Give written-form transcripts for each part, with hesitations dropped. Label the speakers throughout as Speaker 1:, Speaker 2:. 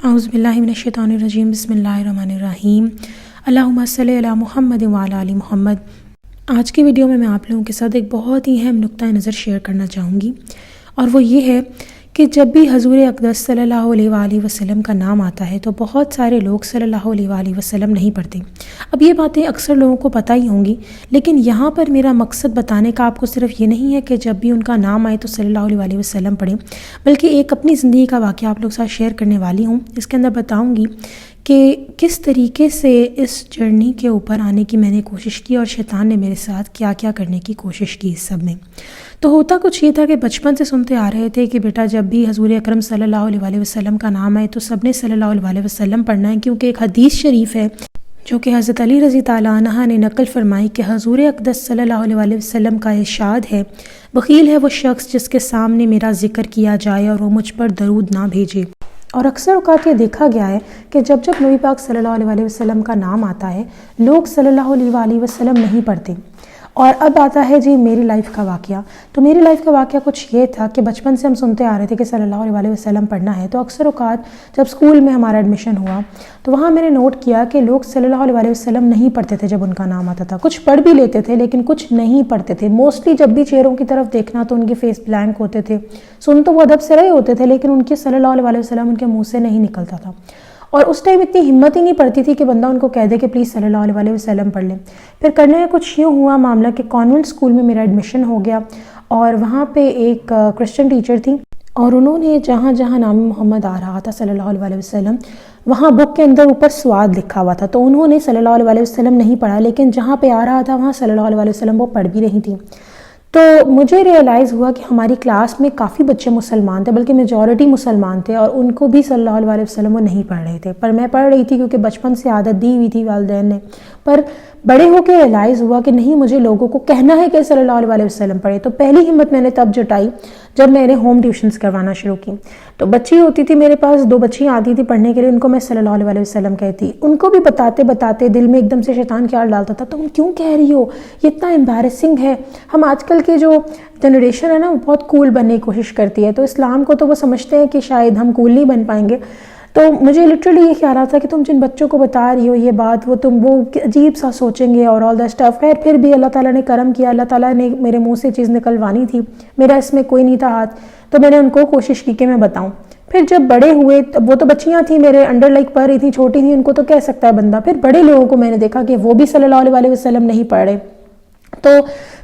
Speaker 1: اعوذ باللہ من الشیطان الرجیم بسم اللہ الرحمن الرحیم اللہم صلی علی محمد وعلی آل محمد۔ آج کی ویڈیو میں آپ لوگوں کے ساتھ ایک بہت ہی اہم نقطہ نظر شیئر کرنا چاہوں گی، اور وہ یہ ہے کہ جب بھی حضور اقدس صلی اللہ علیہ وآلہ وسلم کا نام آتا ہے تو بہت سارے لوگ صلی اللہ علیہ وآلہ وسلم نہیں پڑھتے۔ اب یہ باتیں اکثر لوگوں کو پتہ ہی ہوں گی، لیکن یہاں پر میرا مقصد بتانے کا آپ کو صرف یہ نہیں ہے کہ جب بھی ان کا نام آئے تو صلی اللہ علیہ وآلہ وسلم پڑھیں، بلکہ ایک اپنی زندگی کا واقعہ آپ لوگ ساتھ شیئر کرنے والی ہوں۔ اس کے اندر بتاؤں گی کہ کس طریقے سے اس جرنی کے اوپر آنے کی میں نے کوشش کی اور شیطان نے میرے ساتھ کیا کیا کرنے کی کوشش کی اس سب میں۔ تو ہوتا کچھ یہ تھا کہ بچپن سے سنتے آ رہے تھے کہ بیٹا جب بھی حضور اکرم صلی اللہ علیہ وآلہ وسلم کا نام آئے تو سب نے صلی اللہ علیہ وآلہ وسلم پڑھنا ہے، کیونکہ ایک حدیث شریف ہے جو کہ حضرت علی رضی تعالیٰ عنہ نے نقل فرمائی کہ حضور اقدس صلی اللہ علیہ وآلہ وسلم کا ارشاد ہے، بخیل ہے وہ شخص جس کے سامنے میرا ذکر کیا جائے اور وہ مجھ پر درود نہ بھیجے۔ اور اکثر اوقات یہ دیکھا گیا ہے کہ جب جب نبی پاک صلی اللہ علیہ وآلہ وسلم کا نام آتا ہے لوگ صلی اللہ علیہ وآلہ وسلم نہیں پڑھتے۔ اور اب آتا ہے جی میری لائف کا واقعہ۔ تو میری لائف کا واقعہ کچھ یہ تھا کہ بچپن سے ہم سنتے آ رہے تھے کہ صلی اللہ علیہ وآلہ وسلم پڑھنا ہے، تو اکثر اوقات جب اسکول میں ہمارا ایڈمیشن ہوا تو وہاں میں نے نوٹ کیا کہ لوگ صلی اللہ علیہ وآلہ وسلم نہیں پڑھتے تھے جب ان کا نام آتا تھا۔ کچھ پڑھ بھی لیتے تھے لیکن کچھ نہیں پڑھتے تھے۔ موسٹلی جب بھی چہروں کی طرف دیکھنا تو ان کے فیس بلینک ہوتے تھے، سن تو وہ ادب سے رہے ہوتے تھے لیکن ان کے صلی اللہ علیہ وآلہ وسلم ان کے منہ سے نہیں نکلتا تھا۔ اور اس ٹائم اتنی ہمت ہی نہیں پڑتی تھی کہ بندہ ان کو کہہ دے کہ پلیز صلی اللہ علیہ وآلہ وسلم پڑھ لیں۔ پھر کرنے میں کچھ یوں ہوا معاملہ کہ کانوینٹ اسکول میں میرا ایڈمیشن ہو گیا، اور وہاں پہ ایک کرسچن ٹیچر تھی، اور انہوں نے جہاں جہاں نام محمد آ رہا تھا صلی اللہ علیہ وآلہ وسلم وہاں بک کے اندر اوپر سواد لکھا ہوا تھا، تو انہوں نے صلی اللہ علیہ وآلہ وسلم نہیں پڑھا، لیکن جہاں پہ آ رہا تھا وہاں صلی اللہ علیہ وآلہ وسلم وہ پڑھ بھی رہی تھی۔ تو مجھے ریئلائز ہوا کہ ہماری کلاس میں کافی بچے مسلمان تھے، بلکہ میجورٹی مسلمان تھے، اور ان کو بھی صلی اللہ علیہ وسلم وہ نہیں پڑھ رہے تھے، پر میں پڑھ رہی تھی کیونکہ بچپن سے عادت دی ہوئی تھی والدین نے۔ پر بڑے ہو کے ریئلائز ہوا کہ نہیں، مجھے لوگوں کو کہنا ہے کہ صلی اللہ علیہ وسلم پڑھے۔ تو پہلی ہمت میں نے تب جٹائی جب میں نے ہوم ٹیوشنز کروانا شروع کی۔ تو بچی ہوتی تھی میرے پاس، 2 بچیاں آتی تھی پڑھنے کے لیے، ان کو میں صلی اللہ علیہ وسلم کہتی، ان کو بھی بتاتے بتاتے دل میں ایک دم سے شیطان خیال ڈالتا تھا تم کیوں کہہ رہی ہو، یہ اتنا امبیرسنگ ہے۔ ہم آج کل کے جو جنریشن ہے نا وہ بہت کول بننے کی کوشش کرتی ہے، تو اسلام کو تو وہ سمجھتے ہیں کہ شاید ہم کول نہیں بن پائیں گے۔ تو مجھے لٹرلی یہ خیال آتا کہ تم جن بچوں کو بتا رہی ہو یہ بات، وہ عجیب سا سوچیں گے اور آل دا اسٹف۔ خیر پھر بھی اللہ تعالیٰ نے کرم کیا، اللہ تعالیٰ نے میرے منہ سے چیز نکلوانی تھی، میرا اس میں کوئی نہیں تھا ہاتھ، تو میں نے ان کو کوشش کی کہ میں بتاؤں۔ پھر جب بڑے ہوئے، وہ تو بچیاں تھیں میرے انڈر لائک پڑھ رہی تھیں، چھوٹی تھیں، ان کو تو کہہ سکتا ہے بندہ۔ پھر بڑے لوگوں کو میں نے دیکھا کہ وہ بھی صلی اللہ علیہ وسلم نہیں پڑھ رہے، تو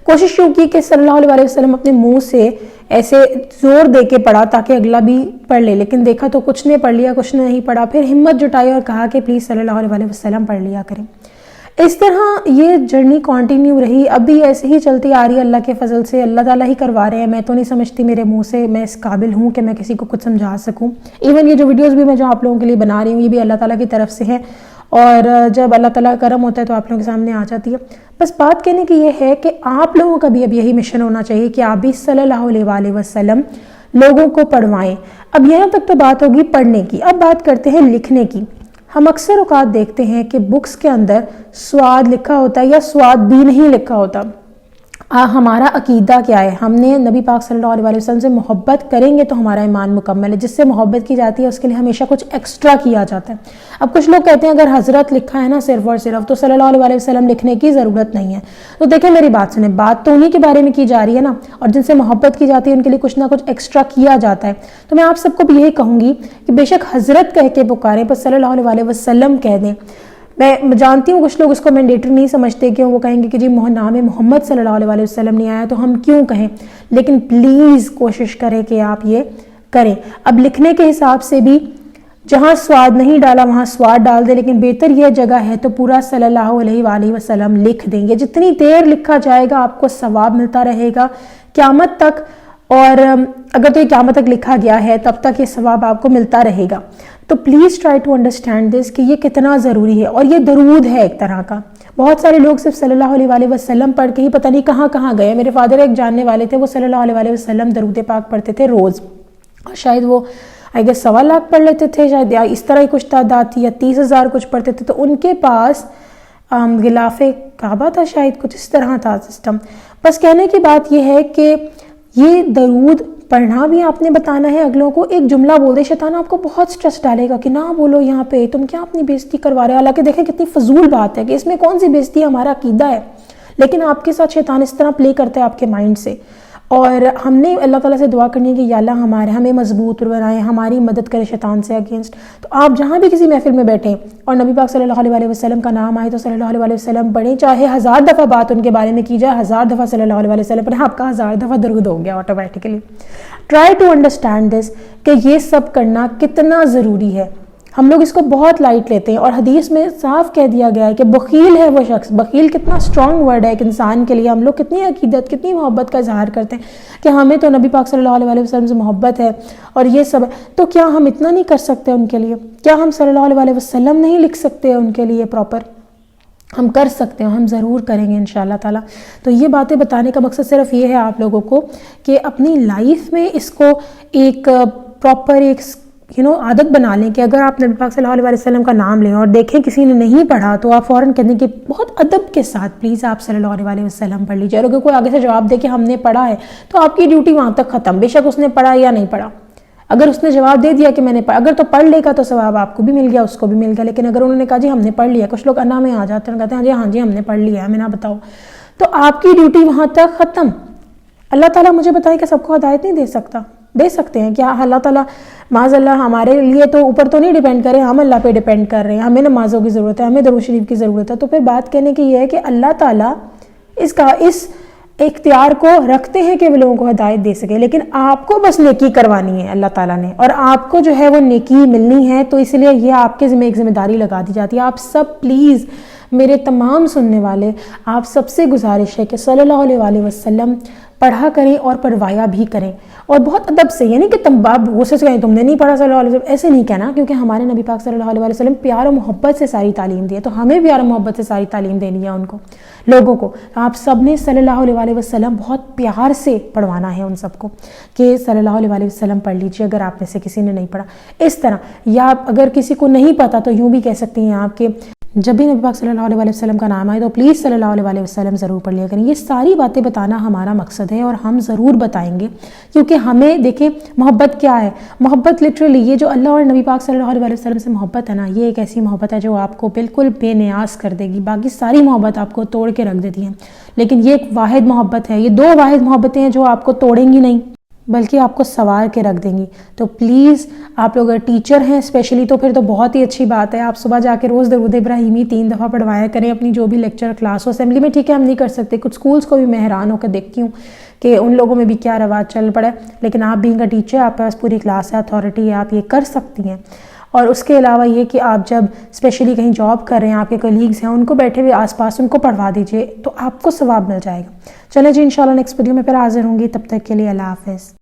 Speaker 1: کوشش یوں کی کہ صلی اللہ علیہ وسلم اپنے منہ سے ایسے زور دے کے پڑھا تاکہ اگلا بھی پڑھ لے، لیکن دیکھا تو کچھ نے پڑھ لیا کچھ نے نہیں پڑھا۔ پھر ہمت جٹائی اور کہا کہ پلیز صلی اللہ علیہ وسلم پڑھ لیا کریں۔ اس طرح یہ جرنی کنٹینیو رہی، اب بھی ایسے ہی چلتی آ رہی ہے اللہ کے فضل سے، اللہ تعالیٰ ہی کروا رہے ہیں۔ میں تو نہیں سمجھتی میرے منہ سے میں اس قابل ہوں کہ میں کسی کو کچھ سمجھا سکوں۔ ایون یہ جو ویڈیوز بھی میں جو آپ لوگوں کے لیے بنا رہی ہوں یہ بھی اللہ تعالیٰ کی طرف سے ہے، اور جب اللہ تعالیٰ کا کرم ہوتا ہے تو آپ لوگوں کے سامنے آ جاتی ہے۔ بس بات کہنے کی یہ ہے کہ آپ لوگوں کا بھی اب یہی مشن ہونا چاہیے کہ آپ بھی صلی اللہ علیہ وآلہ وسلم لوگوں کو پڑھوائیں۔ اب یہاں تک تو بات ہوگی پڑھنے کی، اب بات کرتے ہیں لکھنے کی۔ ہم اکثر اوقات دیکھتے ہیں کہ بکس کے اندر سواد لکھا ہوتا ہے یا سواد بھی نہیں لکھا ہوتا۔ ہمارا عقیدہ کیا ہے؟ ہم نے نبی پاک صلی اللہ علیہ وسلم سے محبت کریں گے تو ہمارا ایمان مکمل ہے۔ جس سے محبت کی جاتی ہے اس کے لیے ہمیشہ کچھ ایکسٹرا کیا جاتا ہے۔ اب کچھ لوگ کہتے ہیں اگر حضرت لکھا ہے نا صرف اور صرف تو صلی اللہ علیہ وسلم لکھنے کی ضرورت نہیں ہے۔ تو دیکھیں میری بات سنیں، بات تو انہی کے بارے میں کی جا رہی ہے نا، اور جن سے محبت کی جاتی ہے ان کے لیے کچھ نہ کچھ ایکسٹرا کیا جاتا ہے۔ تو میں آپ سب کو بھی یہی کہوں گی کہ بے شک حضرت کہہ کے پکاریں پر صلی اللہ علیہ وسلم کہہ دیں۔ میں جانتی ہوں کچھ لوگ اس کو مینڈیٹری نہیں سمجھتے، کیوں وہ کہیں گے کہ جی نام محمد صلی اللہ علیہ وسلم نہیں آیا تو ہم کیوں کہیں، لیکن پلیز کوشش کریں کہ آپ یہ کریں۔ اب لکھنے کے حساب سے بھی جہاں سواد نہیں ڈالا وہاں سواد ڈال دیں، لیکن بہتر یہ جگہ ہے تو پورا صلی اللہ علیہ وآلہ وسلم لکھ دیں گے۔ جتنی دیر لکھا جائے گا آپ کو ثواب ملتا رہے گا قیامت تک، اور اگر تو یہ قیامت تک لکھا گیا ہے تب تک یہ ثواب آپ کو ملتا رہے گا۔ تو please try to understand this کہ یہ کتنا ضروری ہے، اور یہ درود ہے ایک طرح کا۔ بہت سارے لوگ صرف صلی اللہ علیہ وآلہ وسلم پڑھ کے ہی پتہ نہیں کہاں کہاں گئے۔ میرے فادر ایک جاننے والے تھے، وہ صلی اللہ علیہ وآلہ وسلم درود پاک پڑھتے تھے روز، اور شاید وہ آئی گیس 1.25 لاکھ پڑھ لیتے تھے، شاید یا اس طرح ہی کچھ تعداد تھی، یا 30,000 کچھ پڑھتے تھے۔ تو ان کے پاس غلاف کعبہ تھا، شاید کچھ اس طرح تھا سسٹم۔ بس کہنے کی بات یہ ہے کہ یہ درود پڑھنا بھی آپ نے بتانا ہے اگلوں کو. ایک جملہ بول دے شیطان آپ کو بہت سٹریس ڈالے گا کہ نہ بولو یہاں پہ, تم کیا اپنی بےزتی کروا رہے ہو. حالانکہ دیکھیں کتنی فضول بات ہے کہ اس میں کون سی بےزتی, ہمارا عقیدہ ہے, لیکن آپ کے ساتھ شیطان اس طرح پلے کرتا ہے آپ کے مائنڈ سے. اور ہم نے اللہ تعالیٰ سے دعا کرنی ہے کہ یا اللہ ہمیں مضبوط بنائے, ہماری مدد کرے شیطان سے اگینسٹ. تو آپ جہاں بھی کسی محفل میں بیٹھیں اور نبی پاک صلی اللہ علیہ وسلم کا نام آئے تو صلی اللہ علیہ وسلم پڑھیں, چاہے 1000 دفعہ بات ان کے بارے میں کی جائے, 1000 دفعہ صلی اللہ علیہ وسلم پڑھیں, آپ کا 1000 دفعہ درود ہو گیا automatically. Try to understand this کہ یہ سب کرنا کتنا ضروری ہے. ہم لوگ اس کو بہت لائٹ لیتے ہیں, اور حدیث میں صاف کہہ دیا گیا ہے کہ بخیل ہے وہ شخص. بخیل کتنا اسٹرانگ ورڈ ہے ایک انسان کے لیے. ہم لوگ کتنی عقیدت, کتنی محبت کا اظہار کرتے ہیں کہ ہمیں تو نبی پاک صلی اللہ علیہ وسلم سے محبت ہے اور یہ سب ہے, تو کیا ہم اتنا نہیں کر سکتے ان کے لیے؟ کیا ہم صلی اللہ علیہ وسلم نہیں لکھ سکتے ان کے لیے پراپر؟ ہم کر سکتے ہیں, ہم ضرور کریں گے انشاءاللہ تعالیٰ. تو یہ باتیں بتانے کا مقصد صرف یہ ہے آپ لوگوں کو کہ اپنی لائف میں اس کو ایک پراپر ایک عادت بنا لیں کہ اگر آپ نبی پاک صلی اللہ علیہ وسلم کا نام لیں اور دیکھیں کسی نے نہیں پڑھا تو آپ فوراً کہہ دیں کہ بہت ادب کے ساتھ پلیز آپ صلی اللہ علیہ وسلم پڑھ لیجیے. اور اگر کوئی آگے سے جواب دے کہ ہم نے پڑھا ہے تو آپ کی ڈیوٹی وہاں تک ختم, بے شک اس نے پڑھا یا نہیں پڑھا. اگر اس نے جواب دے دیا کہ میں نے پڑھا, اگر تو پڑھ لے گا تو ثواب آپ کو بھی مل گیا, اس کو بھی مل گیا. لیکن اگر انہوں نے کہا جی ہم نے پڑھ لیا, کچھ لوگ انا میں آ جاتے ہیں, کہتے ہیں ہاں جی ہم نے پڑھ لیا, ہمیں نہ بتاؤ, تو آپ کی ڈیوٹی وہاں تک ختم. اللہ تعالیٰ مجھے بتائے کہ سب کو ہدایت نہیں دے سکتا, دے سکتے ہیں کیا اللہ تعالیٰ معاذ اللہ ہمارے لیے تو اوپر تو نہیں ڈیپینڈ کرے, ہم اللہ پہ ڈیپینڈ کر رہے ہیں, ہمیں نمازوں کی ضرورت ہے, ہمیں درود شریف کی ضرورت ہے. تو پھر بات کہنے کی یہ ہے کہ اللہ تعالیٰ اس اختیار کو رکھتے ہیں کہ وہ لوگوں کو ہدایت دے سکے, لیکن آپ کو بس نیکی کروانی ہے اللہ تعالیٰ نے, اور آپ کو جو ہے وہ نیکی ملنی ہے. تو اس لیے یہ آپ کے ذمہ ایک ذمہ داری لگا دی جاتی ہے. آپ سب پلیز میرے تمام سننے والے, آپ سب سے گزارش ہے کہ صلی اللہ علیہ وسلم پڑھا کریں اور پڑھوایا بھی کریں, اور بہت ادب سے. یعنی کہ تم باب غصے سے کہیں تم نے نہیں پڑھا صلی اللہ علیہ وسلم, ایسے نہیں کہنا, کیونکہ ہمارے نبی پاک صلی اللہ علیہ وسلم پیار و محبت سے ساری تعلیم دی ہے, تو ہمیں پیار و محبت سے ساری تعلیم دینی ہے ان کو, لوگوں کو. آپ سب نے صلی اللہ علیہ وسلم بہت پیار سے پڑھوانا ہے ان سب کو کہ صلی اللہ علیہ وسلم پڑھ لیجیے اگر آپ میں سے کسی نے نہیں پڑھا. اس طرح, یا اگر کسی کو نہیں پتا تو یوں بھی کہہ سکتی ہیں آپ کہ جب بھی نبی پاک صلی اللہ علیہ وسلم کا نام آئے تو پلیز صلی اللہ علیہ وسلم ضرور پڑھ لیا کریں. یہ ساری باتیں بتانا ہمارا مقصد ہے اور ہم ضرور بتائیں گے, کیونکہ ہمیں دیکھیں محبت کیا ہے. محبت لٹرلی یہ جو اللہ اور نبی پاک صلی اللہ علیہ وسلم سے محبت ہے نا, یہ ایک ایسی محبت ہے جو آپ کو بالکل بے نیاز کر دے گی. باقی ساری محبت آپ کو توڑ کے رکھ دیتی ہیں, لیکن یہ ایک واحد محبت ہے. یہ دو واحد محبتیں ہیں جو آپ کو توڑیں گی نہیں بلکہ آپ کو سوار کے رکھ دیں گی. تو پلیز آپ لوگ اگر ٹیچر ہیں اسپیشلی تو پھر تو بہت ہی اچھی بات ہے, آپ صبح جا کے روز درود ابراہیمی 3 دفعہ پڑھوایا کریں اپنی جو بھی لیکچر کلاس ہو. اسمبلی میں ٹھیک ہے ہم نہیں کر سکتے, کچھ سکولز کو بھی میں حیران ہو کر دیکھتی ہوں کہ ان لوگوں میں بھی کیا رواج چل پڑا ہے, لیکن آپ بینگ اے ٹیچر آپ کے پاس پوری کلاس ہے, اتھارٹی ہے, آپ یہ کر سکتی ہیں. اور اس کے علاوہ یہ کہ آپ جب اسپیشلی کہیں جاب کر رہے ہیں, آپ کے کلیگز ہیں, ان کو بیٹھے ہوئے آس پاس ان کو پڑھوا دیجئے تو آپ کو ثواب مل جائے گا. چلیں جی انشاءاللہ نیکسٹ ویڈیو میں پھر حاضر ہوں گی, تب تک کے لیے اللہ حافظ.